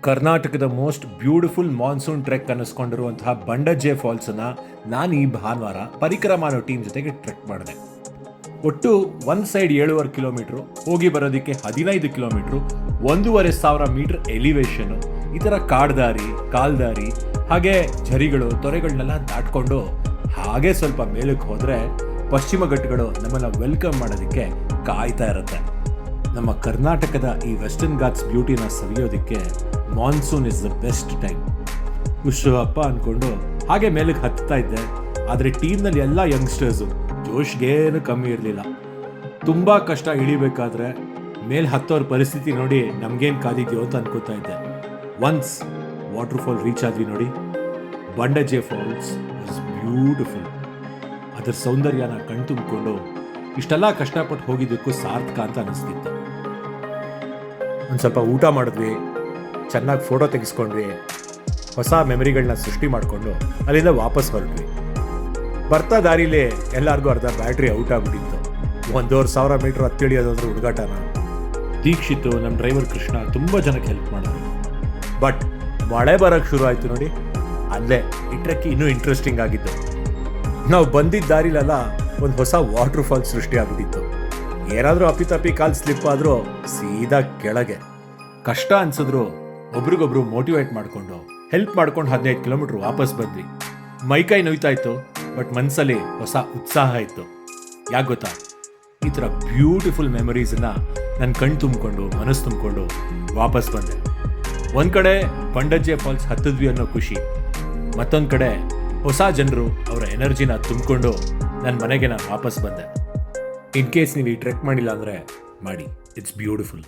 ಕರ್ನಾಟಕದ most beautiful monsoon trek ಅನ್ನಿಸ್ಕೊಂಡಿರುವಂತಹ ಬಂಡಜ್ಜೆ ಫಾಲ್ಸನ್ನು ನಾನು ಈ ಭಾನುವಾರ ಪರಿಕ್ರಮ ಅನ್ನೋ ಟೀಮ್ ಜೊತೆಗೆ ಟ್ರೆಕ್ ಮಾಡಿದೆ. ಒಟ್ಟು ಒಂದು ಸೈಡ್ 7.5 ಕಿಲೋಮೀಟ್ರು, ಹೋಗಿ ಬರೋದಕ್ಕೆ 15 ಕಿಲೋಮೀಟ್ರು, 1,500 ಮೀಟರ್ ಎಲಿವೇಶನು, ಈ ಥರ ಕಾಡ್ದಾರಿ, ಕಾಲ್ದಾರಿ, ಹಾಗೆ ಝರಿಗಳು, ತೊರೆಗಳನ್ನೆಲ್ಲ ದಾಟ್ಕೊಂಡು ಹಾಗೆ ಸ್ವಲ್ಪ ಮೇಲಕ್ಕೆ ಹೋದರೆ ಪಶ್ಚಿಮ ಘಟ್ಟಗಳು ನಮ್ಮನ್ನು ವೆಲ್ಕಮ್ ಮಾಡೋದಕ್ಕೆ ಕಾಯ್ತಾ ಇರುತ್ತೆ. ನಮ್ಮ ಕರ್ನಾಟಕದ ಈ ವೆಸ್ಟರ್ನ್ ಘಾಟ್ಸ್ ಬ್ಯೂಟಿನ ಸವಿಯೋದಕ್ಕೆ monsoon is the best time. ಖುಷು ಹಬ್ಬ ಅಂದ್ಕೊಂಡು ಹಾಗೆ ಮೇಲಕ್ಕೆ ಹತ್ತಾ ಇದ್ದೆ. ಆದರೆ ಟೀಮ್ನಲ್ಲಿ ಎಲ್ಲ ಯಂಗ್ಸ್ಟರ್ಸು ಜೋಶ್ಗೇನು ಕಮ್ಮಿ ಇರಲಿಲ್ಲ. ತುಂಬ ಕಷ್ಟ ಇಳಿಬೇಕಾದ್ರೆ ಮೇಲೆ ಹತ್ತೋರ ಪರಿಸ್ಥಿತಿ ನೋಡಿ ನಮಗೇನು ಕಾದಿದ್ಯೋ ಅಂತ ಅನ್ಕೋತಾ ಇದ್ದೆ. ಒನ್ಸ್ ವಾಟರ್ ಫಾಲ್ ರೀಚ್ ಆದ್ವಿ ನೋಡಿ, ಬಂಡಜ್ಜೆ ಫಾಲ್ಸ್ ಇಸ್ ಬ್ಯೂಟಿಫುಲ್. ಅದರ ಸೌಂದರ್ಯನ ಕಣ್ತುಂಬಿಕೊಂಡು ಇಷ್ಟೆಲ್ಲ ಕಷ್ಟಪಟ್ಟು ಹೋಗಿದ್ದಕ್ಕೂ ಸಾರ್ಥಕ ಅಂತ ಅನಿಸ್ತಿತ್ತು. ಒಂದು ಸ್ವಲ್ಪ ಊಟ ಮಾಡಿದ್ವಿ, ಚೆನ್ನಾಗಿ ಫೋಟೋ ತೆಗೆಸ್ಕೊಂಡ್ವಿ, ಹೊಸ ಮೆಮರಿಗಳನ್ನ ಸೃಷ್ಟಿ ಮಾಡಿಕೊಂಡು ಅಲ್ಲಿಂದ ವಾಪಸ್ ಹೊರಟ್ವಿ. ಬರ್ತಾ ದಾರಿಲಿ ಎಲ್ಲರಿಗೂ ಅರ್ಧ ಬ್ಯಾಟ್ರಿ ಔಟ್ ಆಗಿಬಿಟ್ಟಿತ್ತು. 1,500 ಮೀಟ್ರ್ ಹತ್ತಿಳಿಯೋದಂದ್ರೆ ಹುಡುಗಾಟನ. ದೀಕ್ಷಿತು, ನಮ್ಮ ಡ್ರೈವರ್ ಕೃಷ್ಣ ತುಂಬ ಜನಕ್ಕೆ ಹೆಲ್ಪ್ ಮಾಡಿದ್ರು. ಬಟ್ ಮಳೆ ಬರೋಕ್ಕೆ ಶುರು ಆಯಿತು ನೋಡಿ, ಅಲ್ಲೇ ಈ ಟ್ರೆಕ್ ಇನ್ನೂ ಇಂಟ್ರೆಸ್ಟಿಂಗ್ ಆಗಿತ್ತು. ನಾವು ಬಂದಿದ್ದ ದಾರಿಲೆಲ್ಲ ಒಂದು ಹೊಸ ವಾಟರ್ ಫಾಲ್ ಸೃಷ್ಟಿ ಆಗ್ಬಿಟ್ಟಿತ್ತು. ಏನಾದರೂ ಅಪ್ಪಿತಪ್ಪಿ ಕಾಲು ಸ್ಲಿಪ್ ಆದರೂ ಸೀದಾ ಕೆಳಗೆ. ಕಷ್ಟ ಅನ್ಸಿದ್ರು ಒಬ್ರಿಗೊಬ್ರು ಮೋಟಿವೇಟ್ ಮಾಡಿಕೊಂಡು ಹೆಲ್ಪ್ ಮಾಡ್ಕೊಂಡು 15 ಕಿಲೋಮೀಟ್ರ್ ವಾಪಸ್ ಬಂದ್ವಿ. ಮೈಕೈ ನೋಯ್ತಾ ಇತ್ತು, ಬಟ್ ಮನಸ್ಸಲ್ಲಿ ಹೊಸ ಉತ್ಸಾಹ ಇತ್ತು. ಯಾಕೆ ಗೊತ್ತಾ, ಈ ಥರ ಬ್ಯೂಟಿಫುಲ್ ಮೆಮೊರೀಸನ್ನು ನನ್ನ ಕಣ್ಣು ತುಂಬಿಕೊಂಡು ಮನಸ್ಸು ತುಂಬಿಕೊಂಡು ವಾಪಸ್ ಬಂದೆ. ಒಂದು ಕಡೆ ಬಂಡಜ್ಜೆ ಫಾಲ್ಸ್ ಹತ್ತಿದ್ವಿ ಅನ್ನೋ ಖುಷಿ, ಮತ್ತೊಂದು ಕಡೆ ಹೊಸ ಜನರು ಅವರ ಎನರ್ಜಿನ ತುಂಬಿಕೊಂಡು ನನ್ನ ಮನೆಗೆ ನಾನು ವಾಪಸ್ ಬಂದೆ. ಇನ್ ಕೇಸ್ ನೀವು ಈ ಟ್ರೆಕ್ ಮಾಡಿಲ್ಲ ಅಂದರೆ ಮಾಡಿ, ಇಟ್ಸ್ ಬ್ಯೂಟಿಫುಲ್.